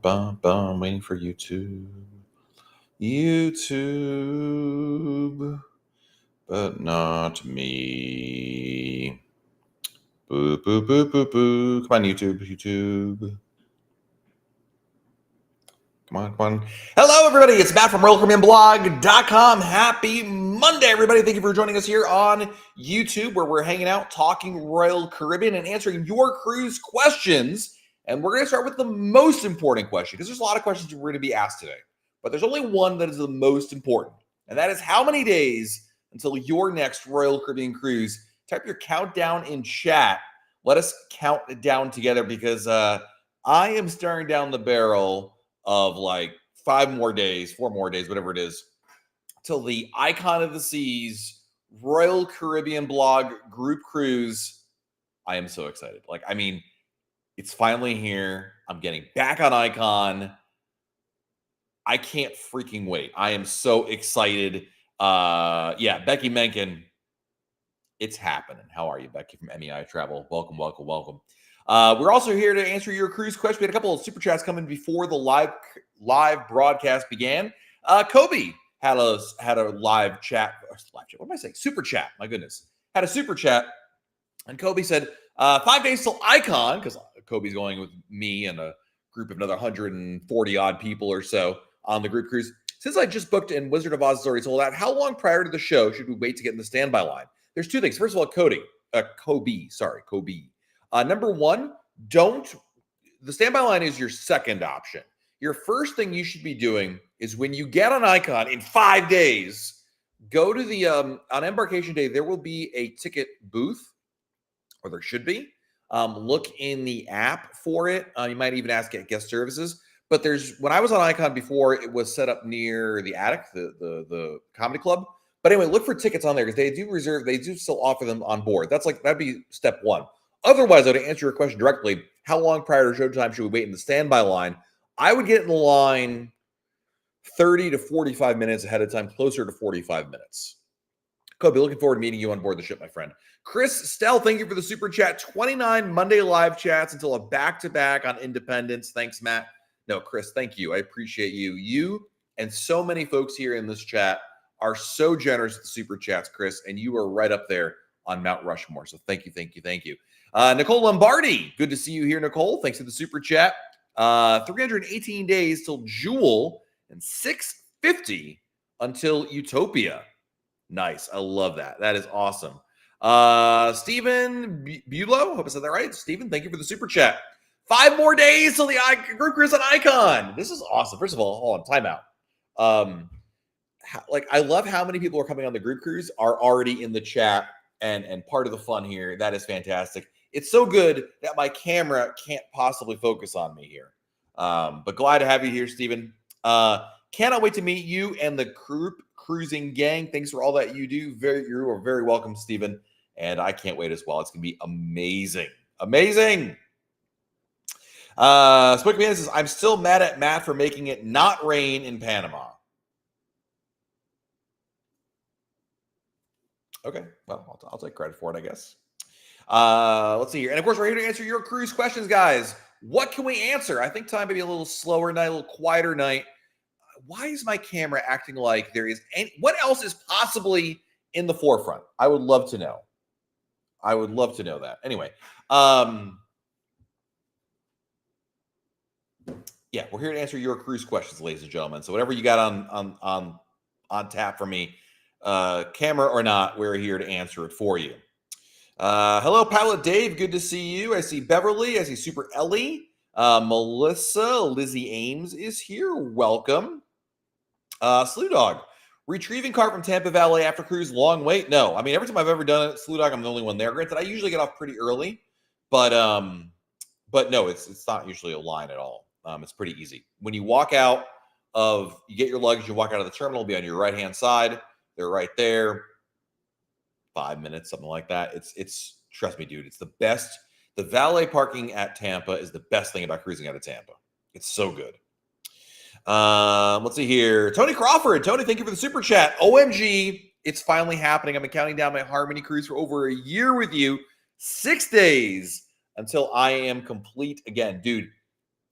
bum. Waiting for YouTube. YouTube. But not me. Boo, boo, boo, boo, boo. Come on, YouTube. Come on. Hello, everybody. It's Matt from RoyalCaribbeanBlog.com. Happy Monday, everybody. Thank you for joining us here on YouTube, where we're hanging out, talking Royal Caribbean and answering your cruise questions. And we're going to start with the most important question, because there's a lot of questions we're going to be asked today. But there's only one that is the most important, and that is how many days until your next Royal Caribbean cruise. Type your countdown in chat. Let us count it down together, because I am staring down the barrel of like 4 more days, whatever it is, till the Icon of the Seas Royal Caribbean Blog group cruise. I am so excited. It's finally here. I'm getting back on Icon. I can't freaking wait. I am so excited. Becky Menken, it's happening. How are you, Becky from MEI Travel? Welcome. We're also here to answer your cruise question. We had a couple of super chats coming before the live broadcast began. Kobe had a live chat. What am I saying? Super chat. My goodness. Had a super chat. And Kobe said, 5 days till Icon, because Kobe's going with me and a group of another 140 odd people or so on the group cruise. Since I just booked and Wizard of Oz is already sold out, how long prior to the show should we wait to get in the standby line? There's two things. First of all, Kobe. Number one, the standby line is your second option. Your first thing you should be doing is when you get on Icon in 5 days, go to the, on embarkation day, there will be a ticket booth, or there should be. Look in the app for it. You might even ask at guest services. But when I was on Icon before, it was set up near the attic, the comedy club. But anyway, look for tickets on there, because they do still offer them on board. That'd be step one. Otherwise, to answer your question directly, how long prior to showtime should we wait in the standby line? I would get in the line 30 to 45 minutes ahead of time, closer to 45 minutes. Kobe, looking forward to meeting you on board the ship, my friend. Chris Stell, thank you for the super chat. 29 Monday live chats until a back-to-back on Independence. Thanks, Matt. No, Chris, thank you. I appreciate you. You and so many folks here in this chat are so generous with the super chats, Chris, and you are right up there on Mount Rushmore. So thank you. Nicole Lombardi, good to see you here, Nicole. Thanks for the super chat. 318 days till Jewel and 650 until Utopia. Nice. I love that. That is awesome. Stephen Bulow, hope I said that right. Stephen, thank you for the super chat. 5 more days till the group cruise on Icon. This is awesome. First of all, hold on, timeout. I love how many people are coming on the group cruise are already in the chat and part of the fun here. That is fantastic. It's so good that my camera can't possibly focus on me here. But glad to have you here, Stephen. Cannot wait to meet you and the group cruising gang. Thanks for all that you do. You are very welcome, Stephen. And I can't wait as well. It's going to be amazing. Spoke Man says, I'm still mad at Matt for making it not rain in Panama. Okay, well, I'll take credit for it, I guess. Let's see here. And of course, we're here to answer your cruise questions, guys. What can we answer? I think time may be a little slower night, a little quieter night. Why is my camera acting like there is what else is possibly in the forefront? I would love to know. That. Anyway, we're here to answer your cruise questions, ladies and gentlemen. So whatever you got on tap for me, camera or not, we're here to answer it for you. Hello, Pilot Dave. Good to see you. I see Beverly. I see Super Ellie. Melissa. Lizzie Ames is here. Welcome. Slew Dog. Retrieving car from Tampa Valley after cruise. Long wait. No. I mean, every time I've ever done it, Slew Dog, I'm the only one there. Granted, I usually get off pretty early, but no, it's not usually a line at all. It's pretty easy. When you you get your luggage, you walk out of the terminal, it'll be on your right-hand side. They're right there. 5 minutes, something like that. It's trust me, dude, it's the best. The valet parking at Tampa is the best thing about cruising out of Tampa. It's so good. Let's see here. Tony Crawford. Tony, thank you for the super chat. OMG, it's finally happening. I've been counting down my Harmony cruise for over a year with you. 6 days until I am complete again. Dude,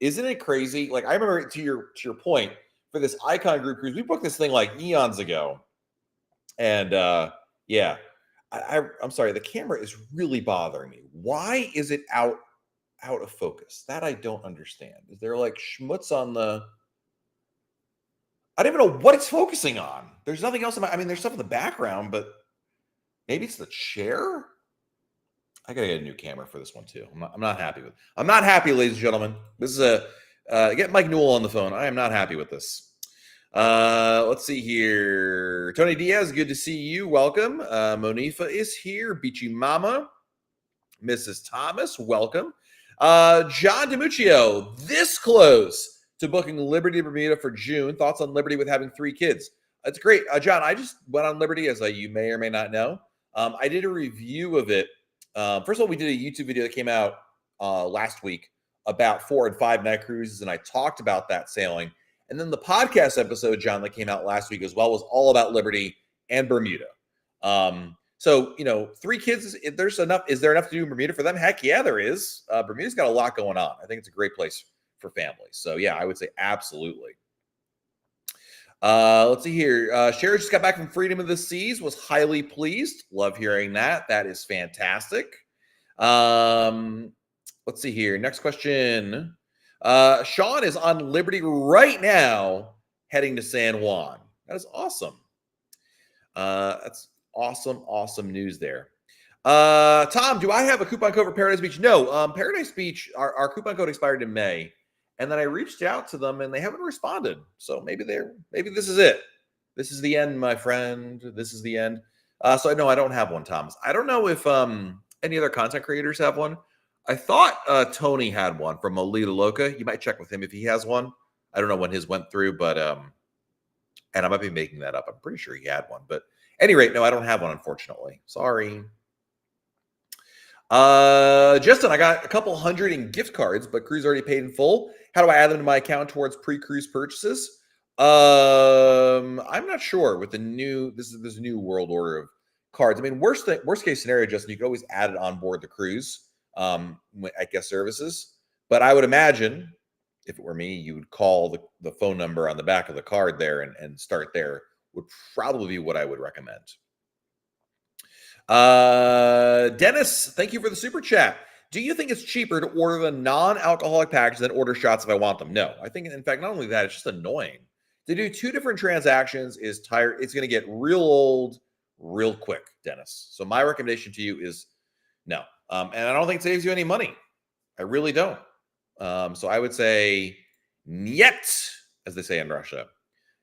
Isn't it crazy? Like, I remember to your point for this Icon Group cruise, we booked this thing like eons ago, and yeah, I'm sorry, the camera is really bothering me. Why is it out of focus? That I don't understand. Is there like schmutz on the? I don't even know what it's focusing on. There's nothing else. I mean, there's stuff in the background, but maybe it's the chair. I gotta get a new camera for this one too. I'm not happy with. I'm not happy, ladies and gentlemen. This is get Mike Newell on the phone. I am not happy with this. Let's see here. Tony Diaz, good to see you. Welcome. Monifa is here. Beachy Mama, Mrs. Thomas, welcome. John DiMuccio, this close to booking Liberty Bermuda for June. Thoughts on Liberty with having 3 kids? That's great. John, I just went on Liberty, as you may or may not know. I did a review of it. First of all, we did a YouTube video that came out last week about 4 and 5 night cruises, and I talked about that sailing. And then the podcast episode, John, that came out last week as well, was all about Liberty and Bermuda. So, 3 kids, is there enough to do in Bermuda for them? Heck yeah, there is. Bermuda's got a lot going on. I think it's a great place for families. So yeah, I would say absolutely. Let's see here. Sherry just got back from Freedom of the Seas, was highly pleased. Love hearing that. That is fantastic. Let's see here. Next question. Sean is on Liberty right now, heading to San Juan. That is awesome. That's awesome news there. Tom, do I have a coupon code for Paradise Beach? No. Paradise Beach, our coupon code expired in May, and then I reached out to them and they haven't responded. So maybe this is it. This is the end, my friend. This is the end. So no, I don't have one, Thomas. I don't know if any other content creators have one. I thought Tony had one from Molita Loca. You might check with him if he has one. I don't know when his went through, but and I might be making that up. I'm pretty sure he had one, but at any rate, no, I don't have one, unfortunately. Sorry. Justin, I got a couple hundred in gift cards, but cruise already paid in full. How do I add them to my account towards pre-cruise purchases? I'm not sure with the new this new world order of cards. I mean, worst case scenario, Justin, you could always add it on board the cruise at guest services. But I would imagine if it were me, you would call the phone number on the back of the card there and start there. Would probably be what I would recommend. Dennis, thank you for the super chat. Do you think it's cheaper to order the non-alcoholic package than order shots if I want them? No. I think, in fact, not only that, it's just annoying. To do 2 different transactions is tired. It's going to get real old real quick, Dennis. So my recommendation to you is no. And I don't think it saves you any money. I really don't. So I would say niet, as they say in Russia.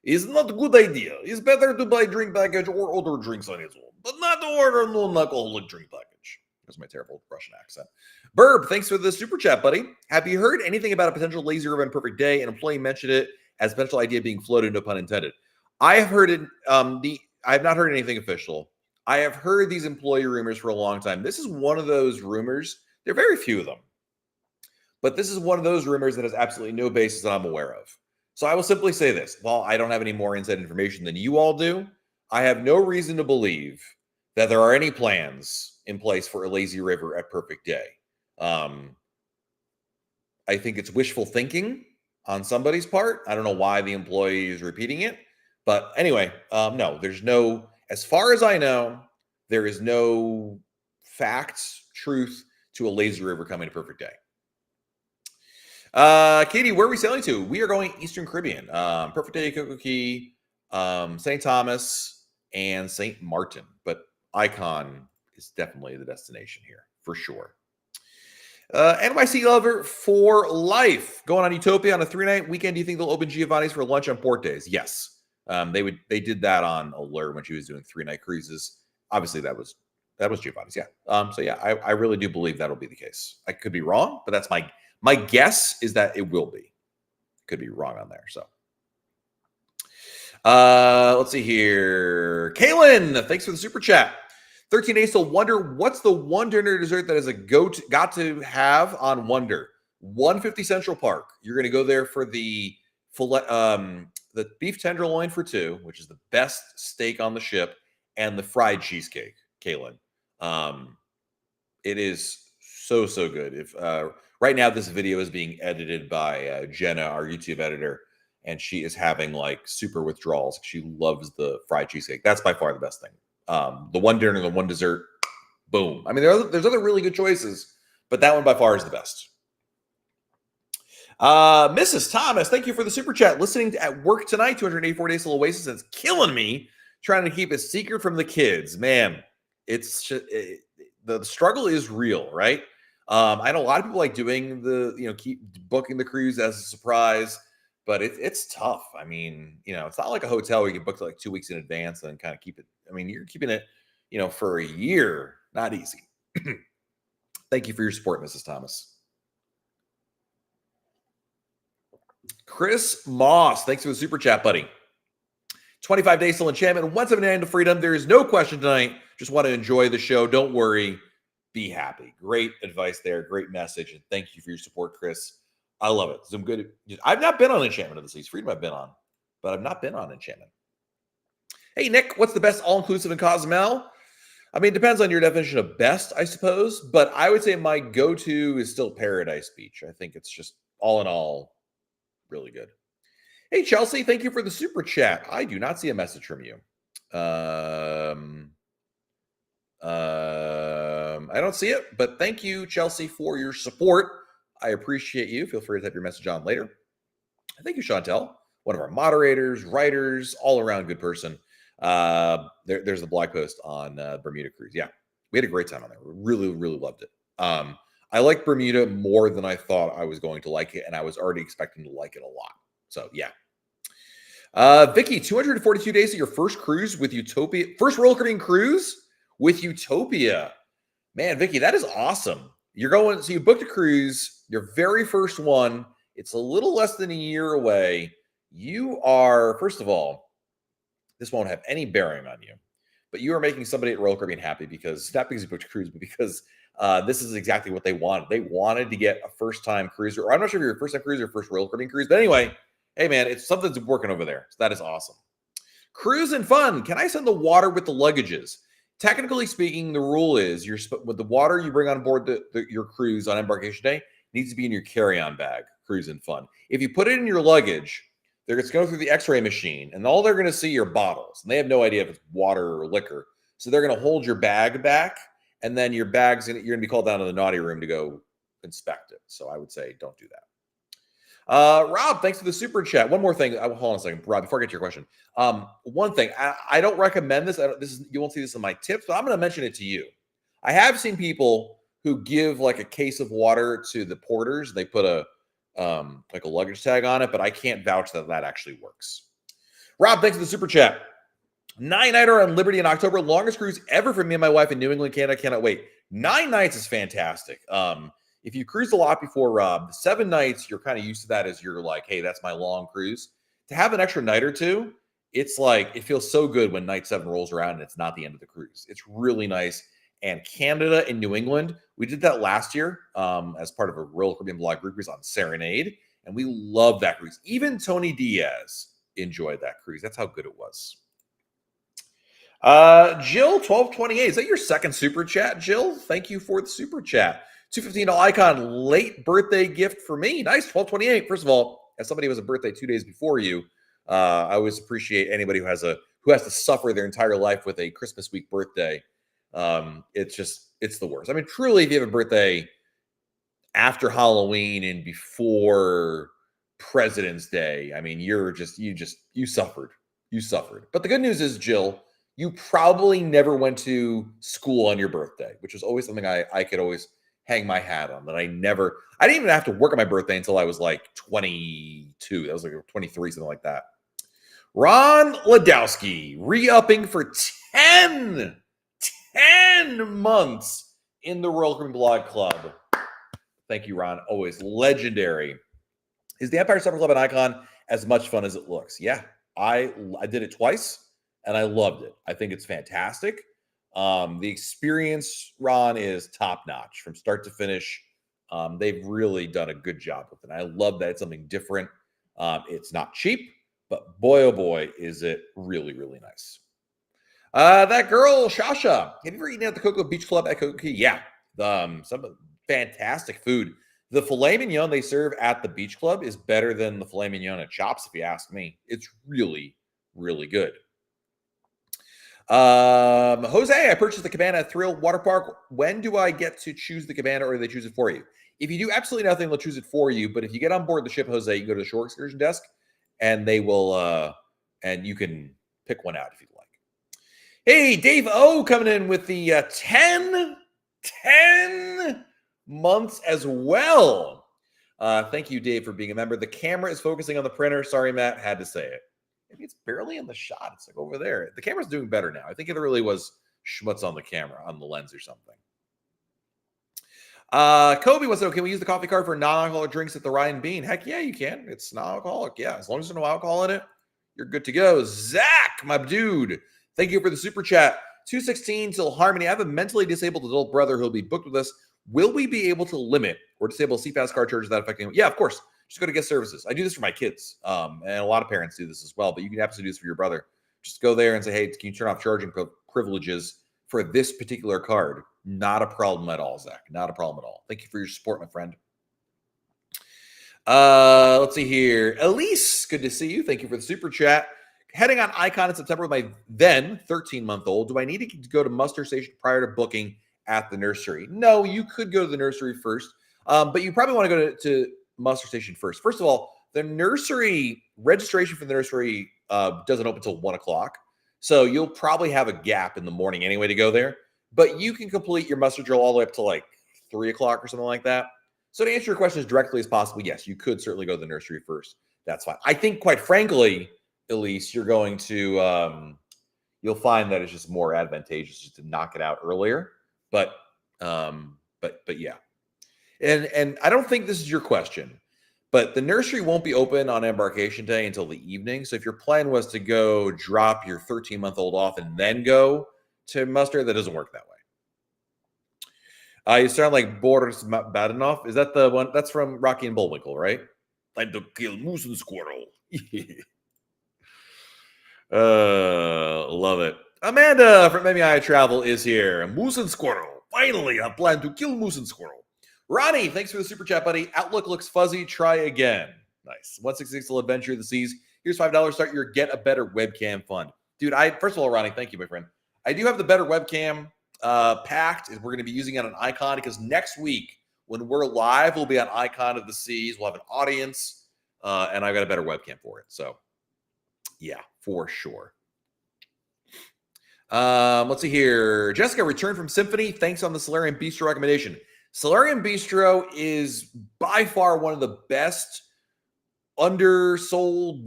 Is not a good idea. It's better to buy drink package or order drinks on its own, but not to order a non-alcoholic drink package. That's my terrible Russian accent. Burb, thanks for the super chat, buddy. Have you heard anything about a potential lazy river and perfect day? An employee mentioned it as a potential idea being floated, no pun intended. I have heard it. I have not heard anything official. I have heard these employee rumors for a long time. This is one of those rumors. There are very few of them, but this is one of those rumors that has absolutely no basis that I'm aware of. So I will simply say this. While I don't have any more inside information than you all do, I have no reason to believe that there are any plans in place for a lazy river at perfect day. I think it's wishful thinking on somebody's part. I don't know why the employee is repeating it. But anyway, no, there's no, as far as I know, there is no facts, truth to a lazy river coming to perfect day. Katie, where are we sailing to? We are going Eastern Caribbean. Perfect Day, Coco Key, St. Thomas, and St. Martin. But Icon is definitely the destination here, for sure. NYC Lover for life. Going on Utopia on a 3-night weekend. Do you think they'll open Giovanni's for lunch on port days? Yes. They did that on Allure when she was doing 3-night cruises. Obviously, that was Giovanni's, yeah. So yeah, I really do believe that'll be the case. I could be wrong, but that's my guess is that it will be. Could be wrong on there. So let's see here. Kaylin, thanks for the super chat. 13 days till Wonder. What's the one dinner dessert that is a got to have on Wonder? 150 Central Park. You're going to go there for the the beef tenderloin for 2, which is the best steak on the ship, and the fried cheesecake, Kaylin. It is so good. If Right now, this video is being edited by Jenna, our YouTube editor, and she is having like super withdrawals. She loves the fried cheesecake. That's by far the best thing. The one dinner, the one dessert, boom. I mean, there's other really good choices, but that one by far is the best. Mrs. Thomas, thank you for the super chat. Listening at work tonight, 284 days till Oasis. It's killing me trying to keep a secret from the kids. Man, the struggle is real, right? I know a lot of people like doing keep booking the cruise as a surprise, but it's tough. I mean, it's not like a hotel where you can book like 2 weeks in advance and kind of keep it. I mean, you're keeping it, for a year. Not easy. Thank you for your support, Mrs. Thomas. Chris Moss, thanks for the super chat, buddy. 25 days till enchantment, 179 to freedom. There is no question tonight. Just want to enjoy the show. Don't worry. Be happy. Great advice there. Great message. And thank you for your support, Chris. I love it. Some good. I've not been on Enchantment of the Seas. Freedom I've been on, but I've not been on Enchantment. Hey, Nick, what's the best all-inclusive in Cozumel? I mean, it depends on your definition of best, I suppose. But I would say my go-to is still Paradise Beach. I think it's just all in all really good. Hey, Chelsea, thank you for the super chat. I do not see a message from you. I don't see it, but thank you, Chelsea, for your support. I appreciate you. Feel free to type your message on later. Thank you, Chantel, one of our moderators, writers, all-around good person. There's the blog post on Bermuda Cruise. Yeah, we had a great time on there. We really, really loved it. I like Bermuda more than I thought I was going to like it, and I was already expecting to like it a lot. So, yeah. Vicky, 242 days of your first cruise with Utopia. First Royal Caribbean cruise with Utopia. Man, Vicky, that is awesome. So you booked a cruise, your very first one. It's a little less than a year away. You are, first of all, this won't have any bearing on you, but you are making somebody at Royal Caribbean happy because, not because you booked a cruise, but because this is exactly what they wanted. They wanted to get a first-time cruiser, or I'm not sure if you're a first-time cruiser or first Royal Caribbean cruise, but anyway, hey, man, it's something's working over there. So that is awesome. Cruise and fun. Can I send the water with the luggages? Technically speaking, the rule is with the water you bring on board your cruise on embarkation day needs to be in your carry-on bag, cruise and fun. If you put it in your luggage, they're going to go through the x-ray machine, and all they're going to see are bottles. And they have no idea if it's water or liquor. So they're going to hold your bag back, and then you're going to be called down to the naughty room to go inspect it. So I would say don't do that. Rob, thanks for the super chat. One more thing. Hold on a second, Rob, before I get to your question. One thing, I don't recommend this. You won't see this in my tips, but I'm going to mention it to you. I have seen people who give like a case of water to the porters. They put a luggage tag on it, but I can't vouch that actually works. Rob, thanks for the super chat. 9-nighter on Liberty in October. Longest cruise ever for me and my wife in New England, Canada. Cannot wait. 9 nights is fantastic. If you cruised a lot before, Rob, 7 nights, you're kind of used to that as you're like, hey, that's my long cruise. To have an extra night or two, it's like, it feels so good when night 7 rolls around and it's not the end of the cruise. It's really nice. And Canada and New England, we did that last year as part of a Royal Caribbean Blog group cruise on Serenade. And we love that cruise. Even Tony Diaz enjoyed that cruise. That's how good it was. Jill, 1228. Is that your second super chat, Jill? Thank you for the super chat. $215 icon, late birthday gift for me. Nice, 1228. First of all, as somebody who has a birthday 2 days before you, I always appreciate anybody who has to suffer their entire life with a Christmas week birthday. It's the worst. I mean, truly, if you have a birthday after Halloween and before President's Day, I mean, you suffered. You suffered. But the good news is, Jill, you probably never went to school on your birthday, which was always something I could always hang my hat on. I didn't even have to work on my birthday until I was like 22. That was like 23, something like that. Ron Ladowski, re-upping for 10 months in the Royal Caribbean Blog Club. Thank you, Ron. Always legendary. Is the Empire Supper Club an icon as much fun as it looks? Yeah, I did it twice, and I loved it. I think it's fantastic. The experience, Ron, is top-notch from start to finish. They've really done a good job with it. I love that it's something different. It's not cheap, but boy, oh boy, is it really, really nice. That girl, Shasha, have you ever eaten at the Cocoa Beach Club at Cocoa Key? Yeah. Some fantastic food. The filet mignon they serve at the beach club is better than the filet mignon at Chops, if you ask me. It's really, really good. Jose, I purchased the cabana at Thrill Water Park. When do I get to choose the cabana, or do they choose it for you? If you do absolutely nothing, they'll choose it for you. But if you get on board the ship, Jose, you can go to the shore excursion desk, and they will, and you can pick one out if you'd like. Hey, Dave O coming in with the 10 months as well. Thank you, Dave, for being a member. The camera is focusing on the printer. Sorry, Matt, had to say it. Maybe it's barely in the shot. It's like over there. The camera's doing better now. I think it really was schmutz on the camera, on the lens or something. Kobe wants to know, can we use the coffee card for non-alcoholic drinks at the Ryan Bean? Heck yeah, you can. It's non-alcoholic. Yeah, as long as there's no alcohol in it, you're good to go. Zach, my dude, thank you for the super chat. 216 till Harmony. I have a mentally disabled adult brother who'll be booked with us. Will we be able to limit or disable CPAS card charges without affecting him? Yeah, of course. Just go to guest services. I do this for my kids, and a lot of parents do this as well, but you can absolutely do this for your brother. Just go there and say, hey, can you turn off charging privileges for this particular card? Not a problem at all, Zach. Not a problem at all. Thank you for your support, my friend. Let's see here. Elise, good to see you. Thank you for the super chat. Heading on Icon in September with my then 13-month-old. Do I need to go to muster station prior to booking at the nursery? No, you could go to the nursery first, but you probably want to go to muster station first. First of all, the nursery registration for the nursery doesn't open until 1 o'clock. So you'll probably have a gap in the morning anyway to go there. But you can complete your muster drill all the way up to like 3 o'clock or something like that. So to answer your question as directly as possible, yes, you could certainly go to the nursery first. That's fine. I think, quite frankly, Elise, you're going to you'll find that it's just more advantageous just to knock it out earlier. But yeah. And I don't think this is your question, but the nursery won't be open on embarkation day until the evening. So if your plan was to go drop your 13-month-old off and then go to muster, that doesn't work that way. You sound like Boris Badenov. Is that the one? That's from Rocky and Bullwinkle, right? Time to kill moose and squirrel. Love it. Amanda from MEI Travel is here. Moose and squirrel. Finally, I plan to kill moose and squirrel. Ronnie, thanks for the super chat, buddy. Outlook looks fuzzy. Try again. Nice. 166 will adventure the seas. Here's $5. Start your Get a Better Webcam fund. Dude, first of all, Ronnie, thank you, my friend. I do have the Better Webcam packed. We're going to be using it on Icon because next week when we're live, we'll be on Icon of the Seas. We'll have an audience, and I've got a better webcam for it. So, yeah, for sure. Let's see here. Jessica returned from Symphony. Thanks on the Solarium Bistro recommendation. Solarium Bistro is by far one of the best undersold,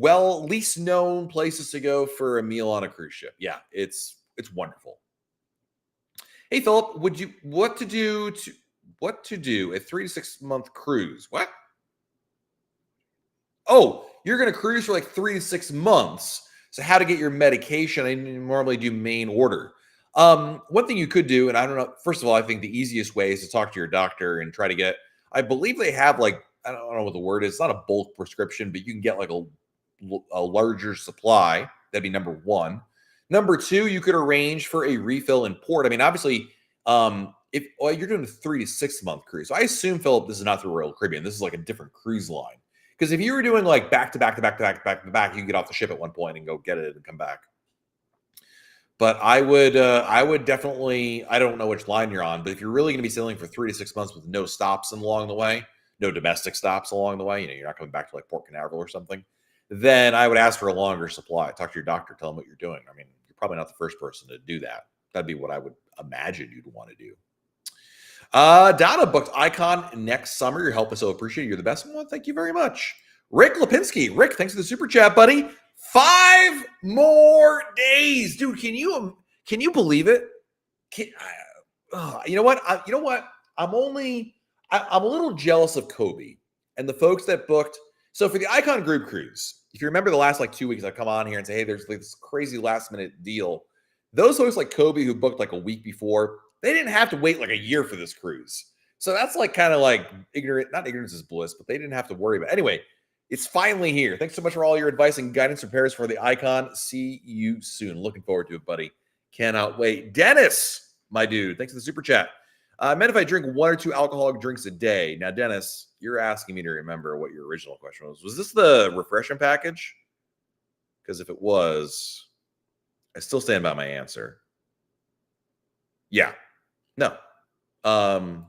least known places to go for a meal on a cruise ship. Yeah, it's wonderful. Hey Philip, what to do a 3 to 6 month cruise? What? Oh, you're going to cruise for like 3 to 6 months. So how to get your medication? I normally do main order. One thing you could do, and I don't know, first of all, I think the easiest way is to talk to your doctor and try to get, I believe they have like, I don't know what the word is. It's not a bulk prescription, but you can get like a larger supply. That'd be number one. Number two, you could arrange for a refill in port. I mean, obviously, if you're doing a 3 to 6 month cruise, so I assume, Philip, this is not through Royal Caribbean. This is like a different cruise line. Because if you were doing like back to back, you can get off the ship at one point and go get it and come back. But I would definitely, I don't know which line you're on, but if you're really going to be sailing for 3 to 6 months with no stops along the way, no domestic stops along the way, you're not coming back to like Port Canaveral or something, then I would ask for a longer supply. Talk to your doctor, tell them what you're doing. I mean, you're probably not the first person to do that. That'd be what I would imagine you'd want to do. Donna booked Icon next summer. Your help is so appreciated. You're the best one. Thank you very much. Rick Lipinski. Rick, thanks for the super chat, buddy. 5 more days, dude. Can you believe it? You know what? I'm a little jealous of Kobe and the folks that booked. So for the Icon group cruise, if you remember the last like 2 weeks, I come on here and say, hey, there's this crazy last minute deal. Those folks like Kobe who booked like a week before, they didn't have to wait like a year for this cruise. So that's like kind of like not ignorance is bliss, but they didn't have to worry about it. Anyway, it's finally here. Thanks so much for all your advice and guidance and prayers for the Icon. See you soon. Looking forward to it, buddy. Cannot wait. Dennis, my dude, thanks for the super chat. I meant if I drink 1 or 2 alcoholic drinks a day. Now, Dennis, you're asking me to remember what your original question was. Was this the refreshment package? Because if it was, I still stand by my answer. Yeah. No. No.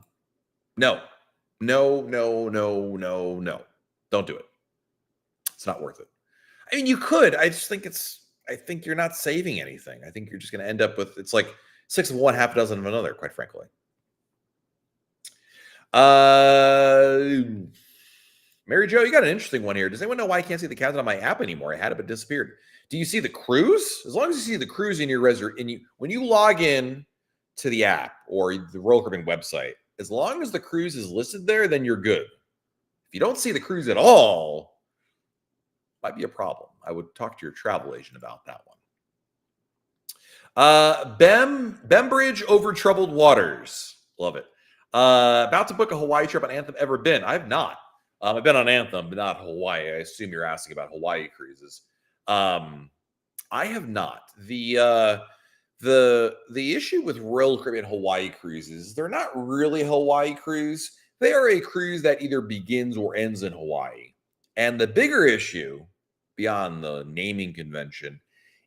No. Don't do it. It's not worth it. I mean, you could. I think you're not saving anything. I think you're just going to end up with, it's like 6 of one, half a dozen of another, quite frankly. Mary Jo, you got an interesting one here. Does anyone know why I can't see the countdown on my app anymore? I had it, but disappeared. Do you see the cruise? As long as you see the cruise in your when you log in to the app or the Royal Caribbean website, as long as the cruise is listed there, then you're good. If you don't see the cruise at all, might be a problem. I would talk to your travel agent about that one. Bembridge over troubled waters. Love it. About to book a Hawaii trip on Anthem. Ever been? I've not. I've been on Anthem, but not Hawaii. I assume you're asking about Hawaii cruises. I have not. The issue with Royal Caribbean Hawaii cruises, they're not really a Hawaii cruise. They are a cruise that either begins or ends in Hawaii. And the bigger issue, beyond the naming convention,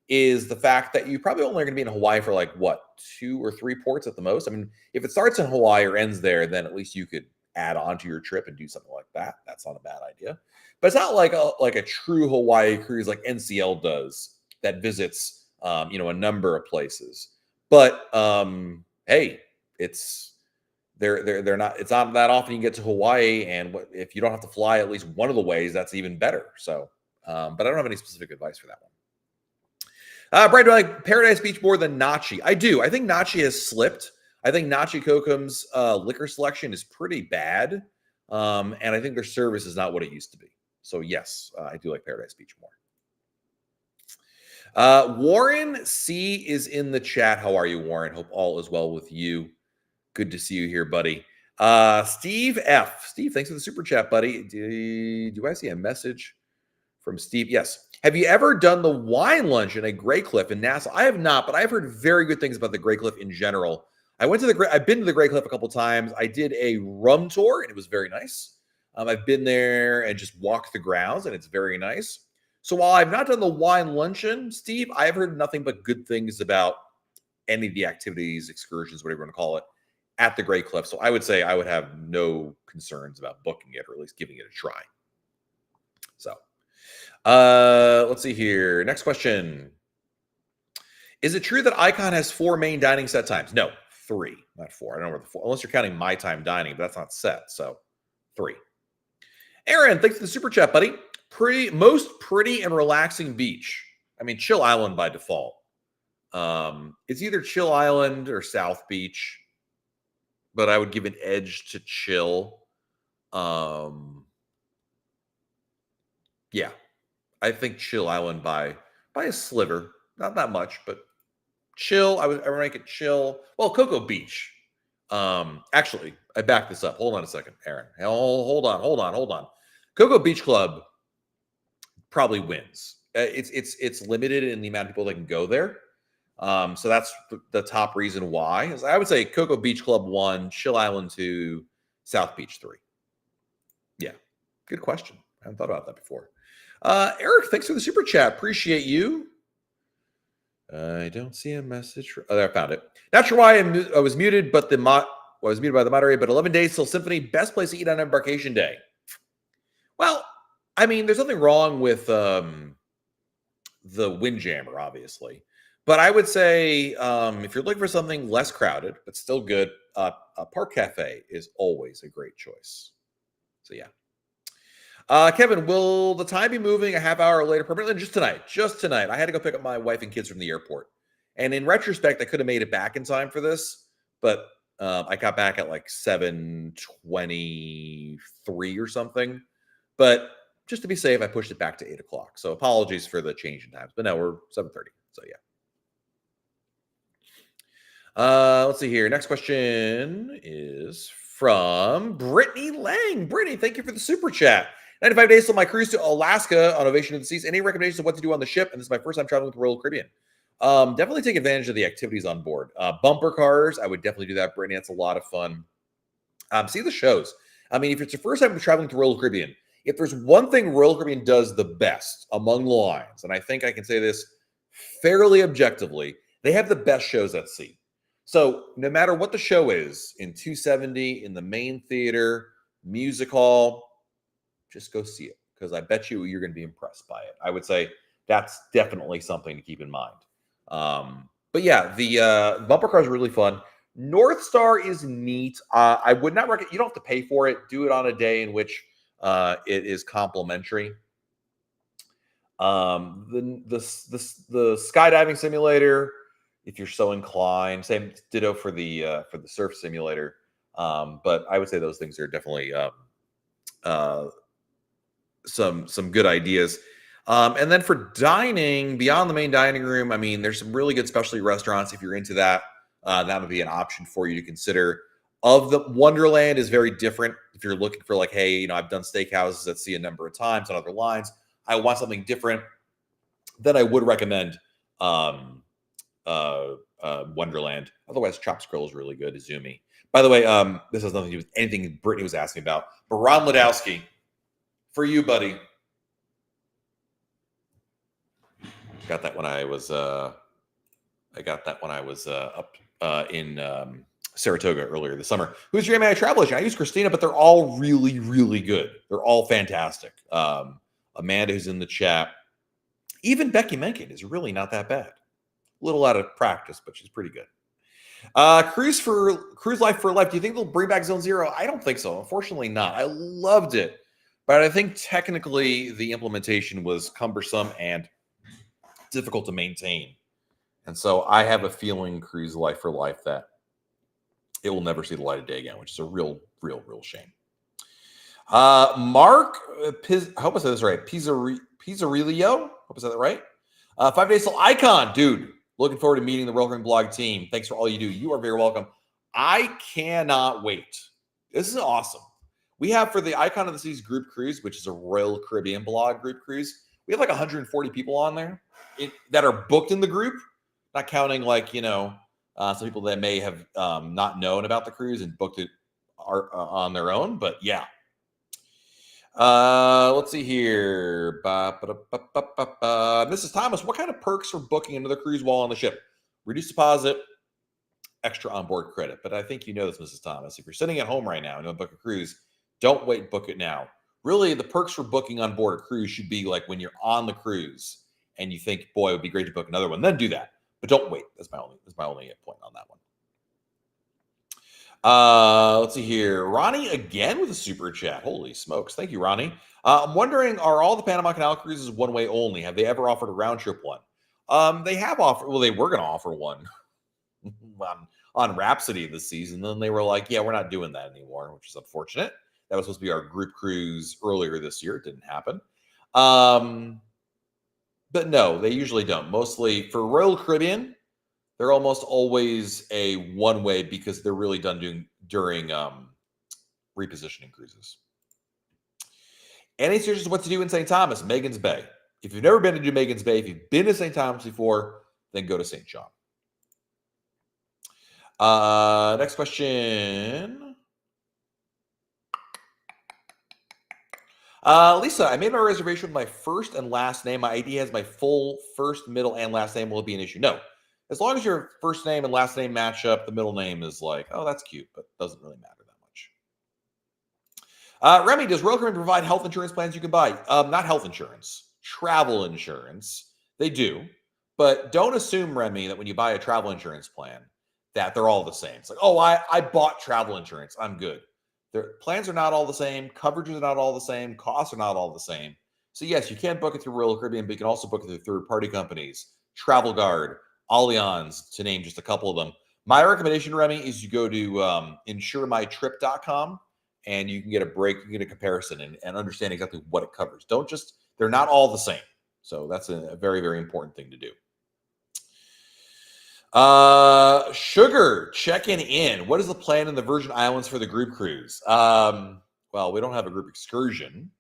is the fact that you probably only are going to be in Hawaii for like, what, 2 or 3 ports at the most? I mean, if it starts in Hawaii or ends there, then at least you could add on to your trip and do something like that. That's not a bad idea. But it's not like a true Hawaii cruise like NCL does that visits, a number of places. But hey, they're not. It's not that often you get to Hawaii, and if you don't have to fly at least one of the ways, that's even better. So, but I don't have any specific advice for that one. Brian, do I like Paradise Beach more than Nachi? I do. I think Nachi has slipped. I think Nachi Kokum's liquor selection is pretty bad. And I think their service is not what it used to be. So yes, I do like Paradise Beach more. Warren C is in the chat. How are you, Warren? Hope all is well with you. Good to see you here, buddy. Steve F. Steve, thanks for the super chat, buddy. Do I see a message from Steve? Yes. Have you ever done the wine lunch in a Grey Cliff in Nassau? I have not, but I've heard very good things about the Grey Cliff in general. I've been to the Grey Cliff a couple times. I did a rum tour, and it was very nice. I've been there and just walked the grounds, and it's very nice. So while I've not done the wine luncheon, Steve, I've heard nothing but good things about any of the activities, excursions, whatever you want to call it, at the Grey Cliff. So I would say I would have no concerns about booking it or at least giving it a try. So let's see here. Next question. Is it true that Icon has 4 main dining set times? No, 3, not 4. I don't know where the 4, unless you're counting my time dining, but that's not set. So 3. Aaron, thanks for the super chat, buddy. Most pretty and relaxing beach. I mean, Chill Island by default. It's either Chill Island or South Beach, but I would give an edge to Chill. Yeah, I think Chill Island by a sliver, not that much, but Chill. I would rank it Chill. Well, Cocoa Beach. Actually, I backed this up. Hold on a second, Aaron. Hold on. Cocoa Beach Club probably wins. It's limited in the amount of people that can go there. So that's the top reason why. I would say Cocoa Beach Club 1, Chill Island 2, South Beach 3. Yeah, good question. I haven't thought about that before. Eric, thanks for the super chat. Appreciate you. I don't see a message. Oh, there, I found it. Not sure why I was muted, but I was muted by the moderator. But 11 days till Symphony, best place to eat on Embarkation Day. Well, I mean, there's nothing wrong with the Windjammer, obviously. But I would say if you're looking for something less crowded, but still good, a Park Cafe is always a great choice. So, yeah. Kevin, will the time be moving a half hour later permanently? Just tonight. I had to go pick up my wife and kids from the airport. And in retrospect, I could have made it back in time for this, but I got back at like 7:23 or something. But just to be safe, I pushed it back to 8 o'clock. So apologies for the change in times. But no, we're 7:30. So yeah. Let's see here. Next question is from Brittany Lang. Brittany, thank you for the super chat. 95 days till my cruise to Alaska on Ovation of the Seas. Any recommendations of what to do on the ship? And this is my first time traveling with the Royal Caribbean. Definitely take advantage of the activities on board. Bumper cars, I would definitely do that, Brittany. That's a lot of fun. See the shows. I mean, if it's your first time traveling to Royal Caribbean, if there's one thing Royal Caribbean does the best among the lines, and I think I can say this fairly objectively, they have the best shows at sea. So no matter what the show is, in 270, in the main theater, music hall, just go see it, because I bet you're going to be impressed by it. I would say that's definitely something to keep in mind. But yeah, the bumper car is really fun. North Star is neat. I would not recommend. You don't have to pay for it. Do it on a day in which it is complimentary. The skydiving simulator, if you're so inclined. Same ditto for the surf simulator. But I would say those things are definitely some good ideas. And then for dining, beyond the main dining room, I mean, there's some really good specialty restaurants. If you're into that, that would be an option for you to consider. Of the Wonderland is very different. If you're looking for like, hey, I've done steakhouses at sea a number of times on other lines. I want something different. Then I would recommend Wonderland. Otherwise, Chops Grill is really good. Izumi. By the way, this has nothing to do with anything Brittany was asking about. But Ron Ladowski, for you, buddy. Got that when I was up in Saratoga earlier this summer. Who's your AMI travel agent? I use Christina, but they're all really, really good. They're all fantastic. Amanda, who's in the chat, even Becky Menken is really not that bad. A little out of practice, but she's pretty good. Cruise Life for Life. Do you think they'll bring back Zone Zero? I don't think so. Unfortunately, not. I loved it, but I think technically the implementation was cumbersome and difficult to maintain. And so I have a feeling Cruise Life for Life that it will never see the light of day again, which is a real shame. Mark, I hope I said this right. Pizzarilio. Hope I said that right. 5 days till Icon, dude. Looking forward to meeting the Royal Caribbean blog team. Thanks for all you do. You are very welcome. I cannot wait. This is awesome. We have for the Icon of the Seas group cruise, which is a Royal Caribbean blog group cruise. We have like 140 people on there that are booked in the group, not counting like, some people that may have not known about the cruise and booked it on their own. But yeah. Let's see here. Mrs. Thomas, what kind of perks for booking another cruise while on the ship? Reduced deposit, extra onboard credit. But I think you know this, Mrs. Thomas. If you're sitting at home right now and you want to book a cruise, don't wait and book it now. Really, the perks for booking on board a cruise should be like when you're on the cruise and you think, boy, it would be great to book another one. Then do that. But don't wait. That's my only point on that one. Let's see here. Ronnie again with a super chat. Holy smokes. Thank you, Ronnie. I'm wondering, are all the Panama Canal cruises one way only? Have they ever offered a round trip one? They have offered, well, they were going to offer one on Rhapsody this season. Then they were like, yeah, we're not doing that anymore, which is unfortunate. That was supposed to be our group cruise earlier this year. It didn't happen. But no, they usually don't. Mostly for Royal Caribbean, they're almost always a one-way because they're really done during repositioning cruises. Any suggestions what to do in St. Thomas? Megan's Bay. If you've never been to Megan's Bay, if you've been to St. Thomas before, then go to St. John. Next question. Lisa, I made my reservation with my first and last name. My ID has my full first, middle, and last name. Will it be an issue? No. As long as your first name and last name match up, the middle name is like, oh, that's cute, but doesn't really matter that much. Remy, does Royal Caribbean provide health insurance plans you can buy? Not health insurance, travel insurance. They do, but don't assume, Remy, that when you buy a travel insurance plan, that they're all the same. It's like, oh, I bought travel insurance. I'm good. Their plans are not all the same. Coverages are not all the same. Costs are not all the same. So yes, you can book it through Royal Caribbean, but you can also book it through third-party companies, Travel Guard, Allianz, to name just a couple of them. My recommendation, Remy, is you go to insuremytrip.com and you can get a break, you can get a comparison and understand exactly what it covers. They're not all the same. So that's a very, very important thing to do. Sugar checking in. What is the plan in the Virgin Islands for the group cruise? Well, we don't have a group excursion.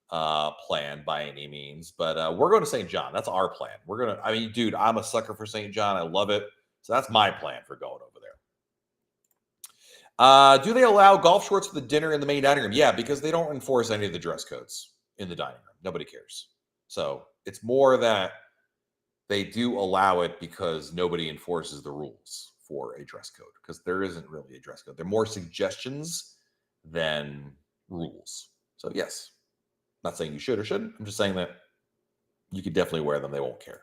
plan by any means, but we're going to St. John. That's our plan. I mean, dude, I'm a sucker for St. John. I love it. So that's my plan for going over there. Do they allow golf shorts for the dinner in the main dining room? Yeah, because they don't enforce any of the dress codes in the dining room. Nobody cares. So it's more that they do allow it because nobody enforces the rules for a dress code, because there isn't really a dress code. They're more suggestions than rules. So yes, I'm not saying you should or shouldn't. I'm just saying that you could definitely wear them. They won't care.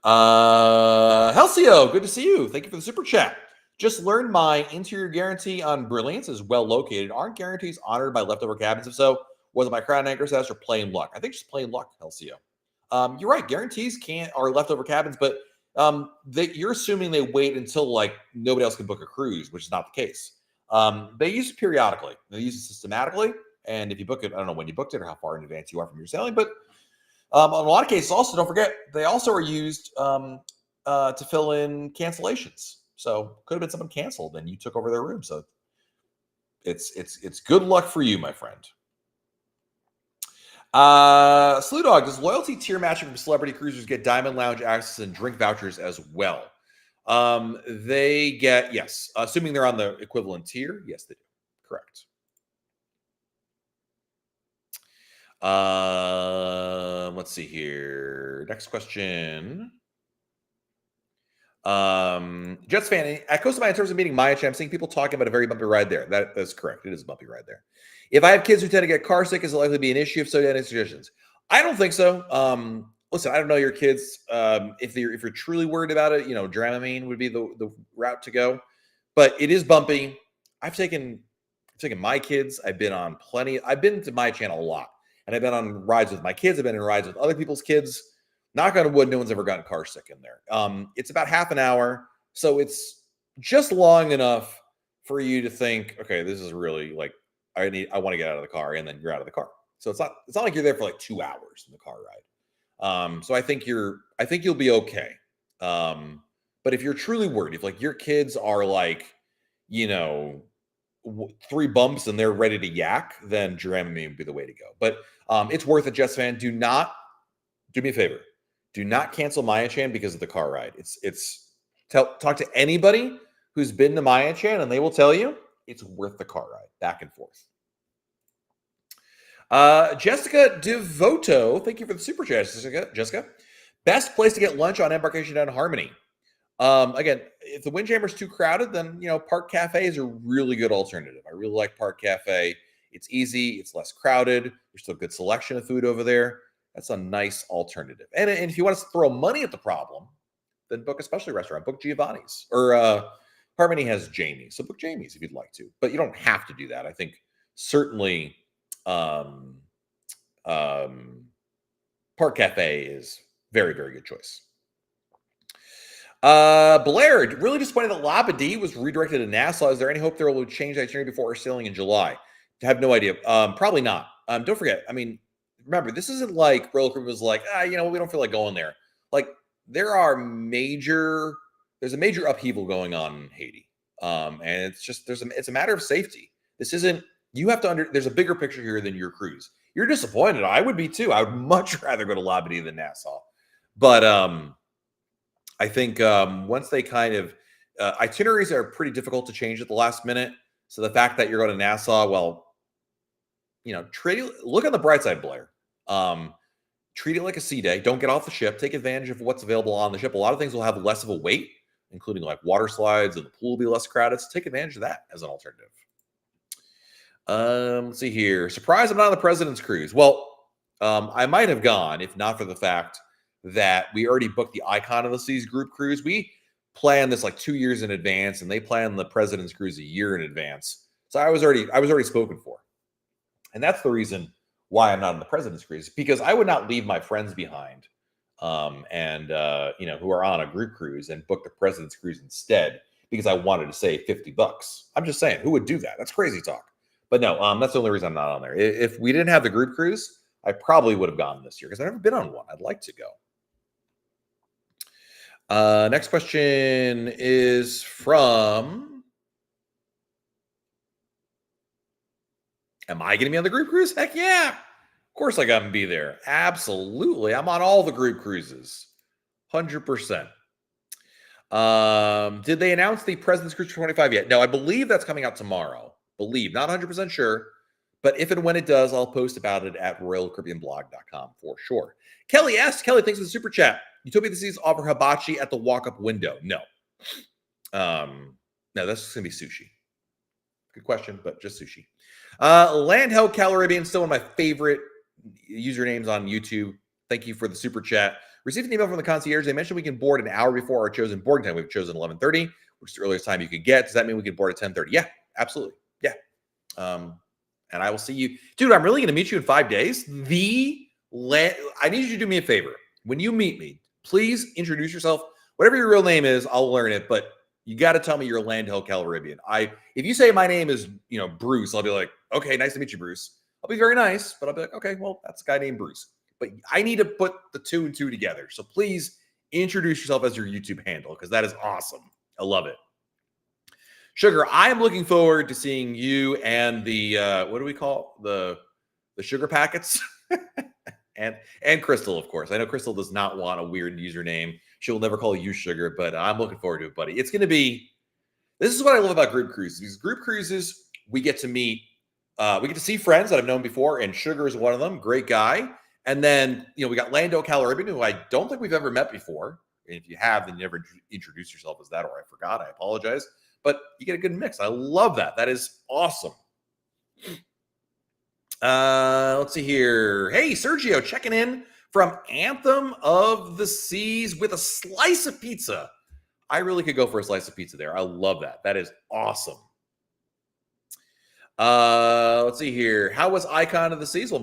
Halcyo, good to see you. Thank you for the super chat. Just learned my interior guarantee on Brilliance is well located. Aren't guarantees honored by leftover cabins? If so, was it my crown anchor test or plain luck? I think just plain luck, Halcyo. You're right. Guarantees are leftover cabins, but you're assuming they wait until like nobody else can book a cruise, which is not the case. They use it periodically. They use it systematically. And if you book it, I don't know when you booked it or how far in advance you are from your sailing, but in a lot of cases, also don't forget they also are used to fill in cancellations. So could have been someone canceled and you took over their room. So it's good luck for you, my friend. Slew Dog, does loyalty tier matching from celebrity cruisers get diamond lounge access and drink vouchers as well? They get, yes, assuming they're on the equivalent tier. Yes, they do. Correct. Let's see here. Next question. Jets fan at Costa Maya in terms of meeting Maya, I'm seeing people talking about a very bumpy ride there. That's correct. It is a bumpy ride there. If I have kids who tend to get car sick, is it likely to be an issue? If so, any suggestions? I don't think so. Listen, I don't know your kids. If you're truly worried about it, Dramamine would be the route to go. But it is bumpy. I've taken my kids. I've been on plenty. I've been to my channel a lot, and I've been on rides with my kids. I've been in rides with other people's kids. Knock on wood, no one's ever gotten car sick in there. It's about half an hour, so it's just long enough for you to think, okay, this is really like I want to get out of the car, and then you're out of the car. So it's not like you're there for like 2 hours in the car ride. So I think you'll be okay. But if you're truly worried, if like your kids are like, 3 bumps and they're ready to yak, then Dramamine would be the way to go. But it's worth it, Jets fan. Do me a favor. Do not cancel Maya-chan because of the car ride. Talk to anybody who's been to Maya-chan and they will tell you it's worth the car ride back and forth. Jessica Devoto, thank you for the super chat, Jessica. Best place to get lunch on embarkation down to Harmony. Again, if the Windjammer's too crowded, then Park Cafe is a really good alternative. I really like Park Cafe. It's easy, it's less crowded. There's still a good selection of food over there. That's a nice alternative. And if you want to throw money at the problem, then book a specialty restaurant. Book Giovanni's. Or Harmony has Jamie's. So book Jamie's if you'd like to. But you don't have to do that. I think certainly Park Cafe is very, very good choice. Blair, really disappointed that Labadee was redirected to Nassau. Is there any hope there will change the itinerary before our sailing in July? I have no idea. Probably not. Don't forget, remember, this isn't like Royal Caribbean was like, we don't feel like going there. Like there's a major upheaval going on in Haiti. And it's a matter of safety. This isn't, there's a bigger picture here than your cruise. You're disappointed. I would be too. I would much rather go to Labadee than Nassau. But I think once they kind of, itineraries are pretty difficult to change at the last minute. So the fact that you're going to Nassau, well, look on the bright side, Blair. Treat it like a sea day. Don't get off the ship. Take advantage of what's available on the ship. A lot of things will have less of a weight, including like water slides, and the pool will be less crowded. So take advantage of that as an alternative. Let's see here. Surprised I'm not on the President's Cruise. Well, I might have gone if not for the fact that we already booked the Icon of the Seas group cruise. We planned this like 2 years in advance, and they planned the President's Cruise a year in advance. So I was already spoken for. And that's the reason why I'm not on the President's Cruise, because I would not leave my friends behind who are on a group cruise and book the President's Cruise instead because I wanted to save $50. I'm just saying, who would do that? That's crazy talk. But no, that's the only reason I'm not on there. If we didn't have the group cruise, I probably would have gone this year because I've never been on one. I'd like to go. Next question is from... Am I going to be on the group cruise? Heck yeah. course I got to be there. Absolutely. I'm on all the group cruises. 100%. Did they announce the President's Cruise for 25 yet? No, I believe that's coming out tomorrow. Not 100% sure. But if and when it does, I'll post about it at royalcaribbeanblog.com for sure. Kelly S. Kelly, thanks for the super chat. Utopia of the Seas offer hibachi at the walk-up window. No. No, that's just going to be sushi. Good question, but just sushi. Landheld Calaribian, still one of my favorite usernames on YouTube. Thank you for the super chat. Received an email from the concierge. They mentioned we can board an hour before our chosen boarding time. We've chosen 11:30, which is the earliest time you could get. Does that mean we can board at 10:30? Yeah, absolutely. Yeah. And I will see you. Dude, I'm really going to meet you in 5 days. I need you to do me a favor. When you meet me, please introduce yourself. Whatever your real name is, I'll learn it. But you got to tell me you're Landhill Calaribian. If you say my name is, Bruce, I'll be like, okay, nice to meet you, Bruce. I'll be very nice, but I'll be like, okay, well, that's a guy named Bruce. But I need to put the 2 and 2 together. So please introduce yourself as your YouTube handle, because that is awesome. I love it. Sugar, I am looking forward to seeing you and the what do we call the sugar packets? and Crystal, of course. I know Crystal does not want a weird username. She will never call you Sugar, but I'm looking forward to it, buddy. It's going to be. This is what I love about group cruises. These group cruises, we get to meet, we get to see friends that I've known before, and Sugar is one of them. Great guy. And then we got Lando Calaribian, who I don't think we've ever met before. And if you have, then you never introduce yourself as that, or I forgot. I apologize. But you get a good mix. I love that. That is awesome. Let's see here. Hey, Sergio, checking in from Anthem of the Seas with a slice of pizza. I really could go for a slice of pizza there. I love that. That is awesome. Let's see here. How was Icon of the Seas? Well,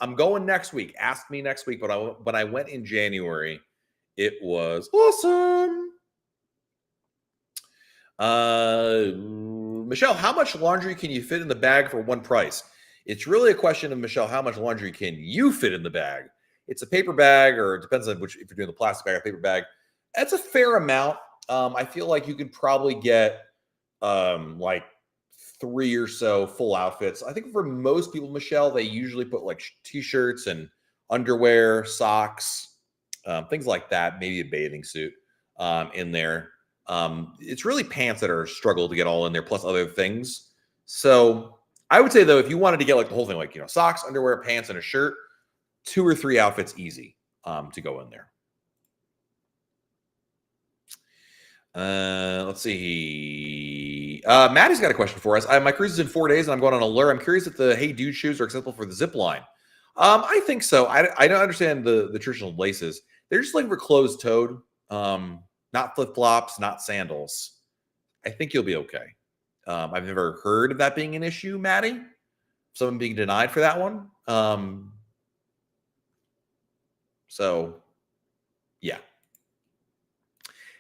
I'm going next week. Ask me next week. But when I went in January, it was awesome. Michelle, how much laundry can you fit in the bag for one price? It's really a question of, Michelle, how much laundry can you fit in the bag? It's a paper bag, or it depends on if you're doing the plastic bag or paper bag. That's a fair amount. I feel like you could probably get like 3 or so full outfits. I think for most people, Michelle, they usually put like t-shirts and underwear, socks, things like that, maybe a bathing suit in there. It's really pants that are a struggle to get all in there, plus other things. So I would say, though, if you wanted to get like the whole thing, like, socks, underwear, pants, and a shirt, 2 or 3 outfits easy to go in there. Let's see. Maddie's got a question for us. My cruise is in 4 days, and I'm going on a lure. I'm curious if the Hey Dude shoes are acceptable for the zip line. I think so. I don't understand the traditional laces. They're just looking for closed-toed, not flip-flops, not sandals. I think you'll be okay. I've never heard of that being an issue, Maddie. Someone being denied for that one. So, yeah.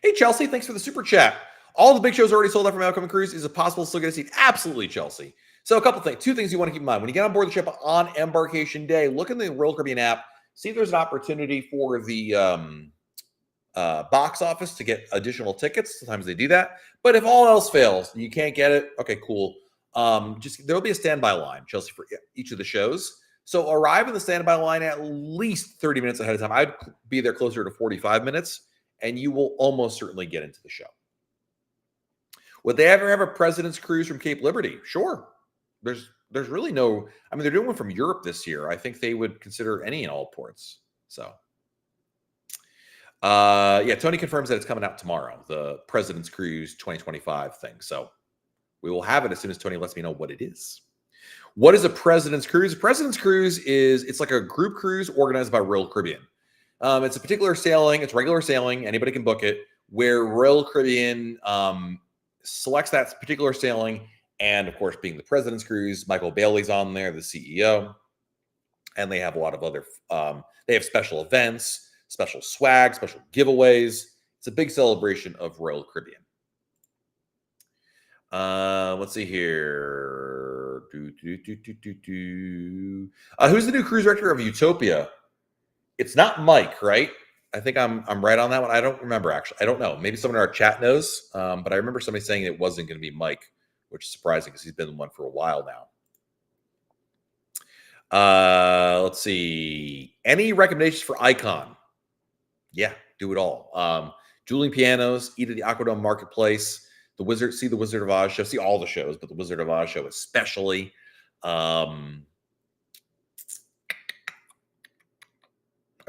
Hey, Chelsea, thanks for the super chat. All the big shows are already sold out from Outcoming Cruise. Is it possible to still get a seat? Absolutely, Chelsea. So a couple things, 2 things you want to keep in mind. When you get on board the ship on embarkation day, look in the Royal Caribbean app, see if there's an opportunity for the box office to get additional tickets. Sometimes they do that. But if all else fails, you can't get it, okay, cool. There'll be a standby line, Chelsea, for each of the shows. So arrive in the standby line at least 30 minutes ahead of time. I'd be there closer to 45 minutes. And you will almost certainly get into the show. Would they ever have a President's Cruise from Cape Liberty? Sure. There's really no, they're doing one from Europe this year. I think they would consider any and all ports. So, yeah, Tony confirms that it's coming out tomorrow, the President's Cruise 2025 thing. So we will have it as soon as Tony lets me know what it is. What is a President's Cruise? A President's Cruise it's like a group cruise organized by Royal Caribbean. It's a particular sailing. It's regular sailing. Anybody can book it, where Royal Caribbean selects that particular sailing. And, of course, being the President's Cruise, Michael Bailey's on there, the CEO. And they have a lot of other they have special events, special swag, special giveaways. It's a big celebration of Royal Caribbean. Let's see here. Who's the new cruise director of Utopia? It's not Mike, right? I think I'm right on that one. I don't remember, actually. I don't know. Maybe someone in our chat knows. But I remember somebody saying it wasn't going to be Mike, which is surprising because he's been one for a while Let's see. Any recommendations for Icon? Yeah, do it all. Dueling Pianos, Eat at the Aquadome Marketplace, see the Wizard of Oz show, see all the shows, but the Wizard of Oz show especially. I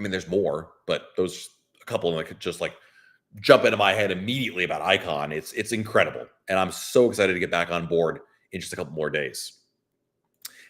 mean, there's more, but those a couple of them that could just like jump into my head immediately about Icon. It's incredible, and I'm so excited to get back on board in just a couple more days.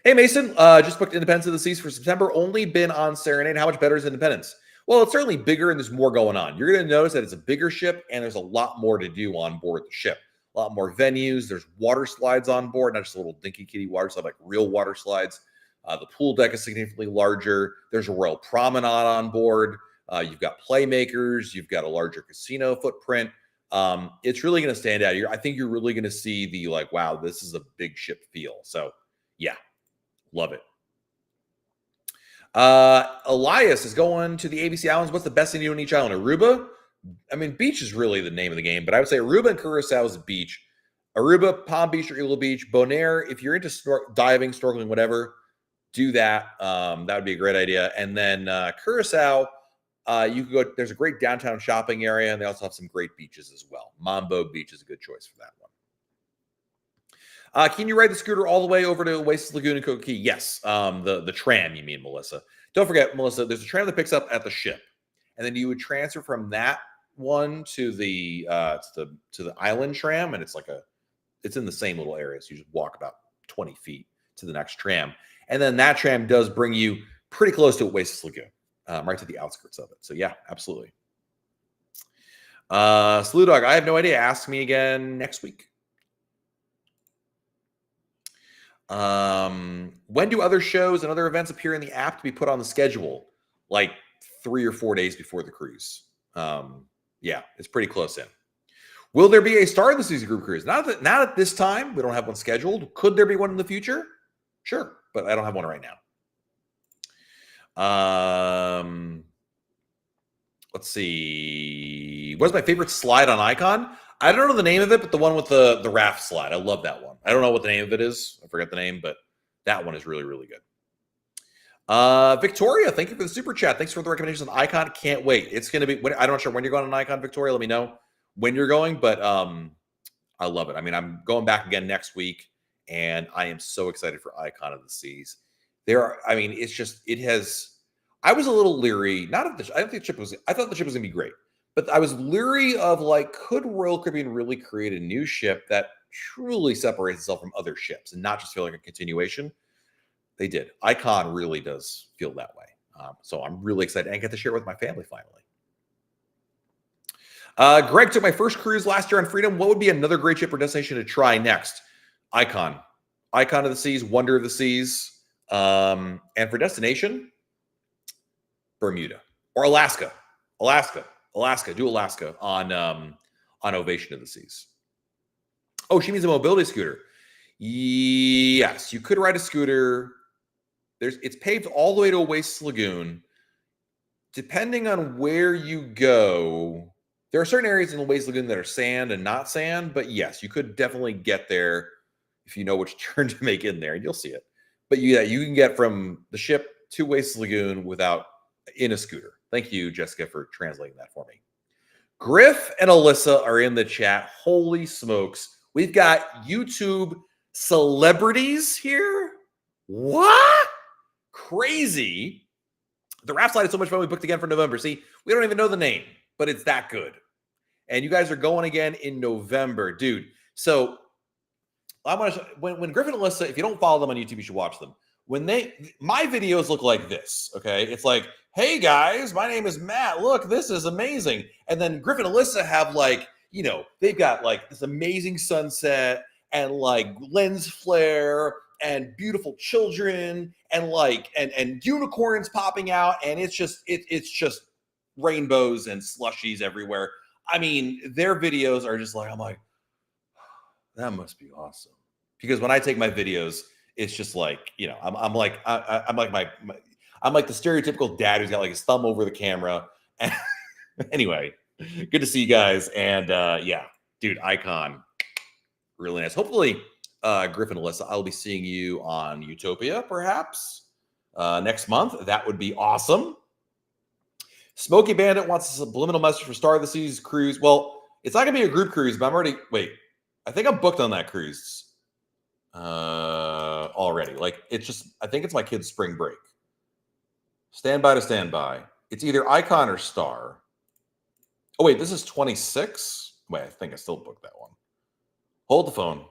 Hey Mason, just booked Independence of the Seas for September. Only been on Serenade. How much better is Independence? Well, it's certainly bigger and there's more going on. You're going to notice that it's a bigger ship and there's a lot more to do on board the ship. A lot more venues. There's water slides on board, not just a little dinky kitty water slide, like real water slides. The pool deck is significantly larger. There's a royal promenade on board. You've got playmakers. You've got a larger casino footprint. It's really going to stand out. I think you're really going to see the like, wow, this is a big ship feel. So yeah, love it. Elias is going to the ABC Islands. What's the best thing to do on each island? Aruba? I mean, beach is really the name of the game, but I would say Aruba and Curacao is the beach. Aruba, Palm Beach, or Eagle Beach. Bonaire, if you're into diving, snorkeling, whatever, do that. That would be a great idea. And then Curacao, you could go. There's a great downtown shopping area, and they also have some great beaches as well. Mambo Beach is a good choice for that one. Can you ride the scooter all the way over to Oasis Lagoon and Coco Key? Yes. The tram, you mean, Melissa. Don't forget, Melissa, there's a tram that picks up at the ship. And then you would transfer from that one to the island tram, and it's in the same little area. So you just walk about 20 feet to the next tram. And then that tram does bring you pretty close to Oasis Lagoon, right to the outskirts of it. So yeah, absolutely. Slew Dog, I have no idea. Ask me again next week. When do other shows and other events appear in the app to be put on the schedule? Like 3 or 4 days before the cruise. Yeah, it's pretty close in. Will there be a Star of the Season group cruise? Not at this time. We don't have one scheduled. Could there be one in the future? Sure, but I don't have one right now. Let's see. What's my favorite slide on Icon? I don't know the name of it, but the one with the raft slide. I love that one. I don't know what the name of it is. I forget the name, but that one is really, really good. Victoria, thank you for the super chat. Thanks for the recommendations on Icon. Can't wait. It's going to be, I'm not sure when you're going on Icon, Victoria. Let me know when you're going, but I love it. I mean, I'm going back again next week, and I am so excited for Icon of the Seas. It's just, I was a little leery. I thought the ship was going to be great, but I was leery of like, could Royal Caribbean really create a new ship that truly separates itself from other ships and not just feel like a continuation? They did. Icon really does feel that way. So I'm really excited and get to share it with my family finally. Greg took my first cruise last year on Freedom. What would be another great ship or destination to try next? Icon of the Seas, Wonder of the Seas. And for destination, Bermuda or Alaska. Do Alaska on Ovation of the Seas. Oh, she means a mobility scooter. Yes, you could ride a scooter. It's paved all the way to Oasis Lagoon. Depending on where you go, there are certain areas in Oasis Lagoon that are sand and not sand, but yes, you could definitely get there if you know which turn to make in there, and you'll see it. But yeah, you can get from the ship to Oasis Lagoon in a scooter. Thank you, Jessica, for translating that for me. Griff and Alyssa are in the chat. Holy smokes. We've got YouTube celebrities here. What? Crazy. The raft slide is so much fun. We booked again for November. See, we don't even know the name, but it's that good. And you guys are going again in November, dude. So I want to, when Griff and Alyssa, if you don't follow them on YouTube, you should watch them. My videos look like this, okay? It's like, hey guys, my name is Matt. Look, this is amazing. And then Griff and Alyssa have like, they've got like this amazing sunset and like lens flare and beautiful children and like and unicorns popping out, and it's just rainbows and slushies everywhere. I mean, their videos are just like, I'm like, that must be awesome. Because when I take my videos, it's just like, I'm like the stereotypical dad who's got like his thumb over the camera. And anyway, good to see you guys. And yeah, dude, Icon, really nice. Hopefully, Griffin, Alyssa, I'll be seeing you on Utopia, perhaps. next month. That would be awesome. Smoky Bandit wants a subliminal message for Star of the Seas cruise. Well, it's not going to be a group cruise, but I'm already, wait, I think I'm booked on that cruise already. Like, it's just, I think it's my kid's spring break. Standby to standby. It's either Icon or Star. Oh, wait, this is 26? Wait, I think I still booked that one. Hold the phone.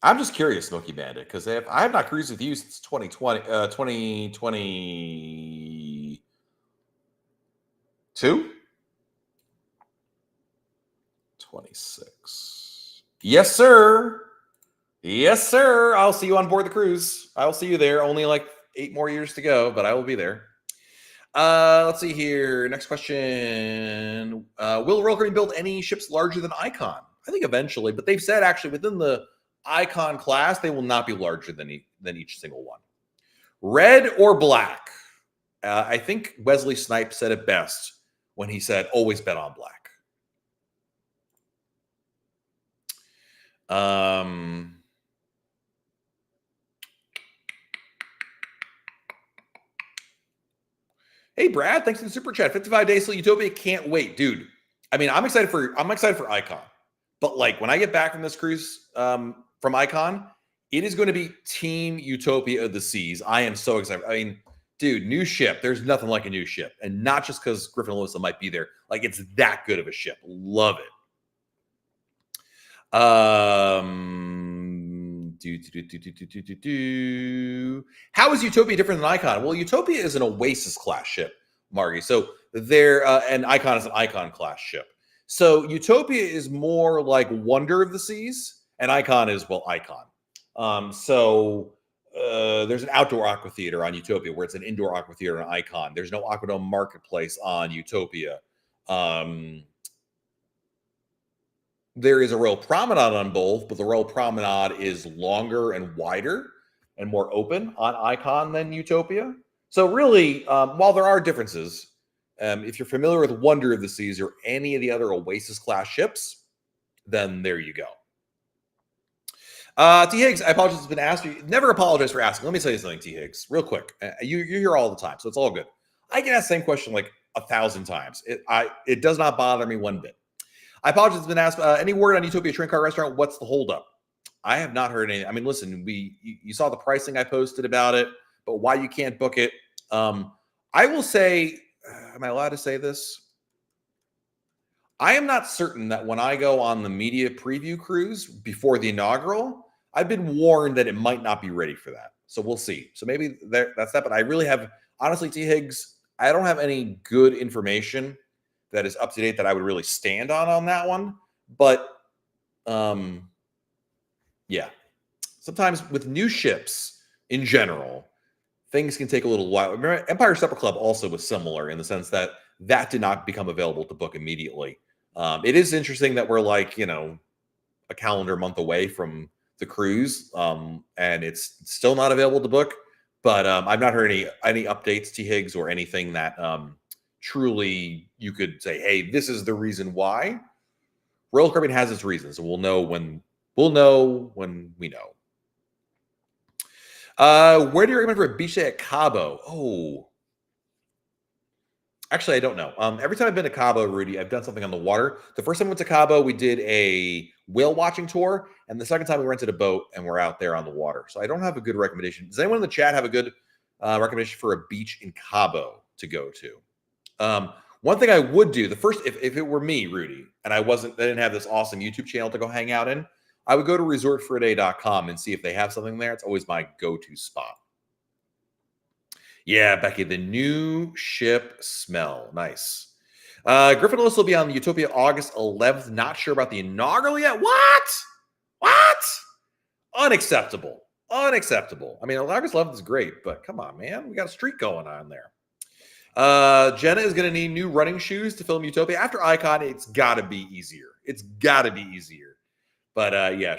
I'm just curious, Smoky Bandit, because I have not cruised with you since 2022? 26. Yes, sir. Yes, sir. I'll see you on board the cruise. I'll see you there. Only like 8 more years to go, but I will be there. Let's see here. Next question. Will Royal Caribbean build any ships larger than Icon? I think eventually, but they've said actually within the Icon class, they will not be larger than each single one. Red or black? I think Wesley Snipes said it best when he said, always bet on black. Hey Brad, thanks for the super chat. 55 days till Utopia, can't wait, dude. I mean, I'm excited for Icon, but like when I get back from this cruise from Icon, it is going to be Team Utopia of the Seas. I am so excited. I mean, dude, new ship. There's nothing like a new ship, and not just because Griffin and Alyssa might be there. Like it's that good of a ship. Love it. How is Utopia different than Icon? Well, Utopia is an Oasis class ship, Margie. So there, and Icon is an Icon class ship. So Utopia is more like Wonder of the Seas, and Icon is, well, Icon. There's an outdoor aqua theater on Utopia where it's an indoor aqua theater on Icon. There's no Aquadome Marketplace on Utopia. There is a Royal Promenade on both, but the Royal Promenade is longer and wider and more open on Icon than Utopia. So really, while there are differences, if you're familiar with Wonder of the Seas or any of the other Oasis class ships, then there you go. T. Higgs, I apologize. It's been asked. You never apologize for asking. Let me tell you something, T. Higgs, real quick. You're here all the time, so it's all good. I get asked the same question like 1,000 times. It does not bother me one bit. I apologize. It's been asked. Any word on Utopia Train Car Restaurant? What's the holdup? I have not heard anything. I mean, listen, you saw the pricing I posted about it, but why you can't book it? I will say, am I allowed to say this? I am not certain that when I go on the media preview cruise before the inaugural, I've been warned that it might not be ready for that. So we'll see. So maybe that's that. But I really have, honestly, T. Higgs, I don't have any good information that is up to date that I would really stand on that one. But yeah, sometimes with new ships in general, things can take a little while. Remember, Empire Supper Club also was similar in the sense that did not become available to book immediately. It is interesting that we're like, a calendar month away from the cruise, and it's still not available to book. But I've not heard any updates, T. Higgs, or anything that truly you could say, hey, this is the reason why. Royal Caribbean has its reasons, and we'll know when we know. Where do you recommend for a beach day at Cabo? Oh, actually, I don't know. Every time I've been to Cabo, Rudy, I've done something on the water. The first time I went to Cabo, we did a whale watching tour, and the second time we rented a boat and we're out there on the water. So I don't have a good recommendation. Does anyone in the chat have a good recommendation for a beach in Cabo to go to? One thing I would do, if it were me, Rudy, and I didn't have this awesome YouTube channel to go hang out in, I would go to resortforaday.com and see if they have something there. It's always my go-to spot. Yeah, Becky, the new ship smell. Nice. Griffin Lewis will be on the Utopia August 11th. Not sure about the inaugural yet. What? Unacceptable. I mean, August 11th is great, but come on, man. We got a streak going on there. Jenna is going to need new running shoes to film Utopia. After Icon, it's got to be easier. But yeah,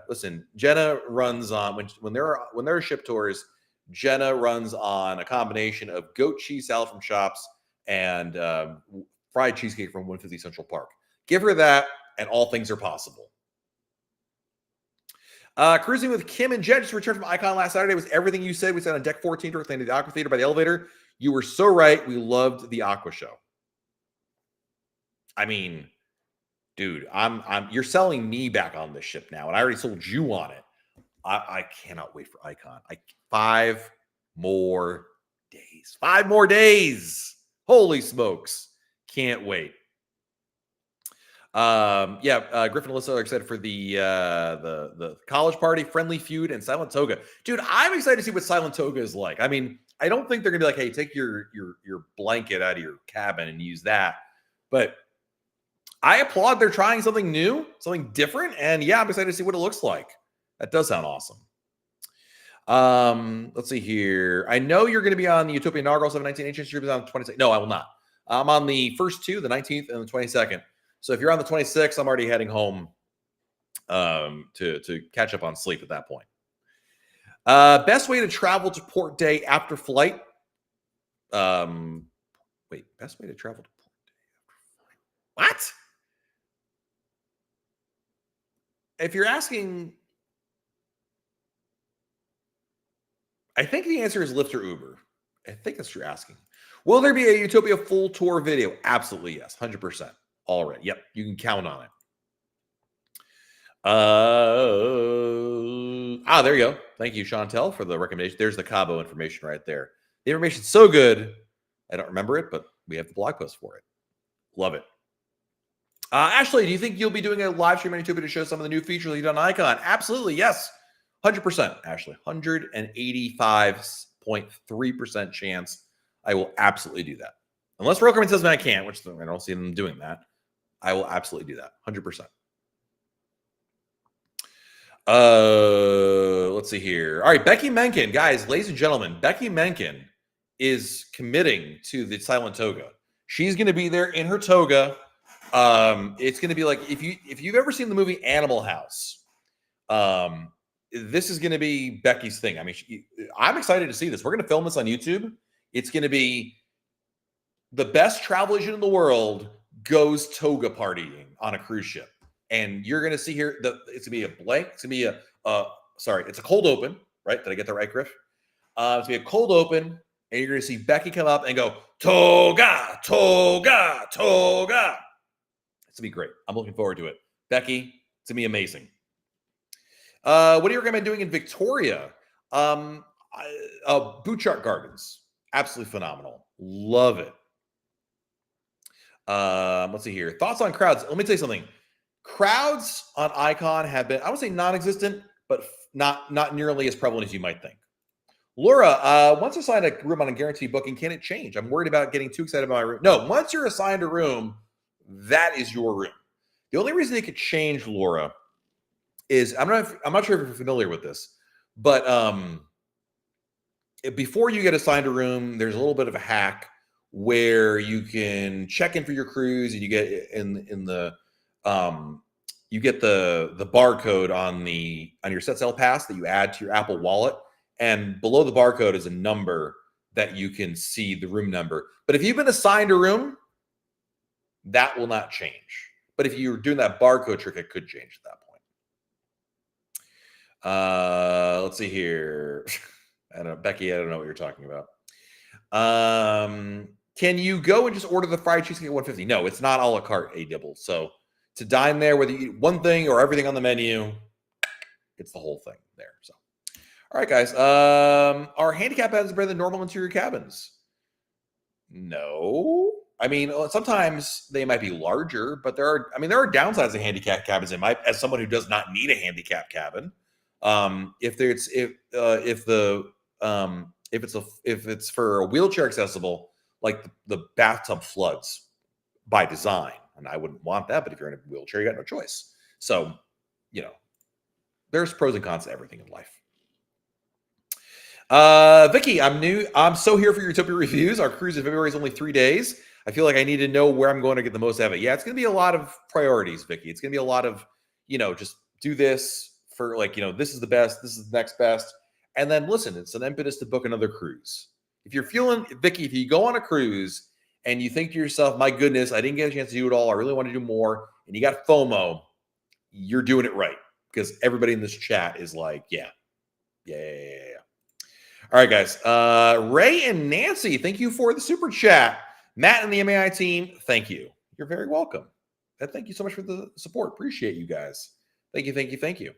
listen, Jenna runs on, when there are ship tours, Jenna runs on a combination of goat cheese salad from Shops and fried cheesecake from 150 Central Park. Give her that, and all things are possible. Cruising with Kim and Jen just returned from Icon last Saturday. Was everything you said. We sat on deck 14 directly into the Aqua Theater by the elevator. You were so right. We loved the Aqua Show. I mean, dude, you're selling me back on this ship now, and I already sold you on it. I cannot wait for Icon. 5 more days. 5 more days. Holy smokes. Can't wait. Griffin and Alyssa are excited for the college party, Friendly Feud, and Silent Toga. Dude, I'm excited to see what Silent Toga is like. I mean, I don't think they're gonna be like, hey, take your blanket out of your cabin and use that. But I applaud they're trying something new, something different, and yeah, I'm excited to see what it looks like. That does sound awesome. Let's see here. I know you're going to be on the Utopia inaugural 719 inches. You're on the 26th. No, I will not. I'm on the first 2, the 19th and the 22nd. So if you're on the 26th, I'm already heading home to catch up on sleep at that point. Best way to travel to Port Day after flight. Best way to travel to Port Day after flight. What? If you're asking, I think the answer is Lyft or Uber. I think that's what you're asking. Will there be a Utopia full tour video? Absolutely, yes. 100%. Already. Yep. You can count on it. There you go. Thank you, Chantel, for the recommendation. There's the Cabo information right there. The information's so good. I don't remember it, but we have the blog post for it. Love it. Ashley, do you think you'll be doing a live stream on Utopia to show some of the new features you've done on Icon? Absolutely. Yes. 100%, Ashley. 185.3% chance I will absolutely do that. Unless Rokerman says I can't, which I don't see them doing that. I will absolutely do that. 100%. Let's see here. All right, Becky Menken. Guys, ladies and gentlemen, Becky Menken is committing to the Silent Toga. She's going to be there in her toga. It's going to be like, if you've ever seen the movie Animal House, this is going to be Becky's thing. I mean, I'm excited to see this. We're going to film this on YouTube. It's going to be the best travel agent in the world goes toga partying on a cruise ship. And you're going to see here, it's going to be a blank. It's going to be it's a cold open, right? Did I get that right, Griff? It's going to be a cold open, and you're going to see Becky come up and go, toga, toga, toga. It's going to be great. I'm looking forward to it. Becky, it's going to be amazing. What do you recommend doing in Victoria? Bouchard Gardens. Absolutely phenomenal. Love it. Let's see here. Thoughts on crowds. Let me tell you something. Crowds on Icon have been, I would say non-existent, but not nearly as prevalent as you might think. Laura, once you sign a room on a guaranteed booking, can it change? I'm worried about getting too excited about my room. No, once you're assigned a room, that is your room. The only reason it could change, Laura, is I'm not sure if you're familiar with this, but before you get assigned a room, there's a little bit of a hack where you can check in for your cruise, and you get you get the barcode on your Set Sail Pass that you add to your Apple Wallet, and below the barcode is a number that you can see the room number. But if you've been assigned a room, that will not change. But if you're doing that barcode trick, it could change at that point. Let's see here. I don't know, Becky, I don't know what you're talking about. Can you go and just order the fried cheesecake at 150? No, it's not a la carte A-double. So to dine there, whether you eat one thing or everything on the menu, it's the whole thing there. So, all right, guys. Are handicap cabins better than normal interior cabins? No. I mean, sometimes they might be larger, but there are downsides to handicap cabins. As someone who does not need a handicap cabin, if it's for a wheelchair accessible, like the bathtub floods by design, and I wouldn't want that. But if you're in a wheelchair, you got no choice. So, there's pros and cons to everything in life. Vicky, I'm new. I'm so here for your Utopia reviews. Our cruise in February is only 3 days. I feel like I need to know where I'm going to get the most out of it. Yeah, it's going to be a lot of priorities, Vicky. It's going to be a lot of, just do this for this is the best, this is the next best. And then listen, it's an impetus to book another cruise. If you're feeling, Vicky, if you go on a cruise and you think to yourself, my goodness, I didn't get a chance to do it all, I really want to do more, and you got FOMO, you're doing it right. because everybody in this chat is like, yeah. All right, guys. Ray and Nancy, thank you for the super chat. Matt and the MAI team, thank you. You're very welcome. And thank you so much for the support. Appreciate you guys. Thank you.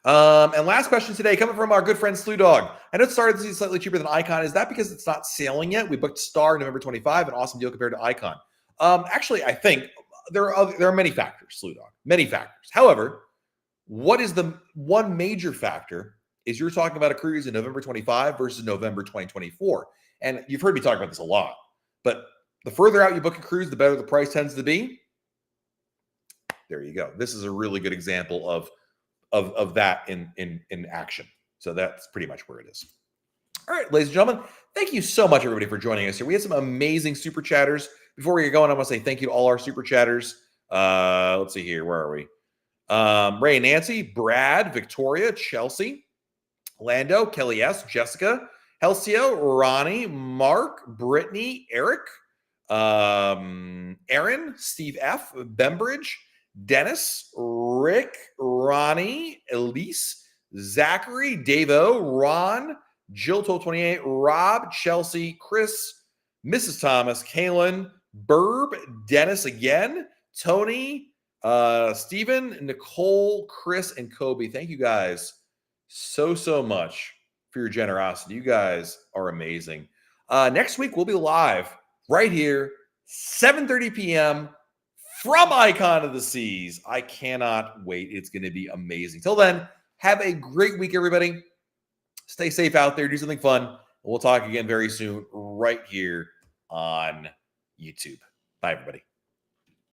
And last question today, coming from our good friend Slew Dog. I know it started to see slightly cheaper than Icon. Is that because it's not sailing yet? We booked Star November 25, an awesome deal compared to Icon. Actually, I think there are many factors, Slew Dog, many factors. However, what is the one major factor is you're talking about a cruise in November 25 versus November 2024. And you've heard me talk about this a lot, but the further out you book a cruise, the better the price tends to be. There you go. This is a really good example of that in action. So that's pretty much where it is. All right, ladies and gentlemen, thank you so much, everybody, for joining us here. We had some amazing super chatters. Before we get going, I want to say thank you to all our super chatters. Let's see here. Where are we? Ray and Nancy, Brad, Victoria, Chelsea, Lando, Kelly S, Jessica, Helcio, Ronnie, Mark, Brittany, Eric, Aaron, Steve F, Bembridge, Dennis, Rick, Ronnie, Elise, Zachary, Davo, Ron, Jill1228, Rob, Chelsea, Chris, Mrs. Thomas, Kaylin, Burb, Dennis again, Tony, Stephen, Nicole, Chris, and Kobe. Thank you guys so much for your generosity. You guys are amazing. Next week, we'll be live right here, 7:30 p.m. from Icon of the Seas. I cannot wait. It's going to be amazing. Till then, have a great week, everybody. Stay safe out there. Do something fun. We'll talk again very soon right here on YouTube. Bye, everybody.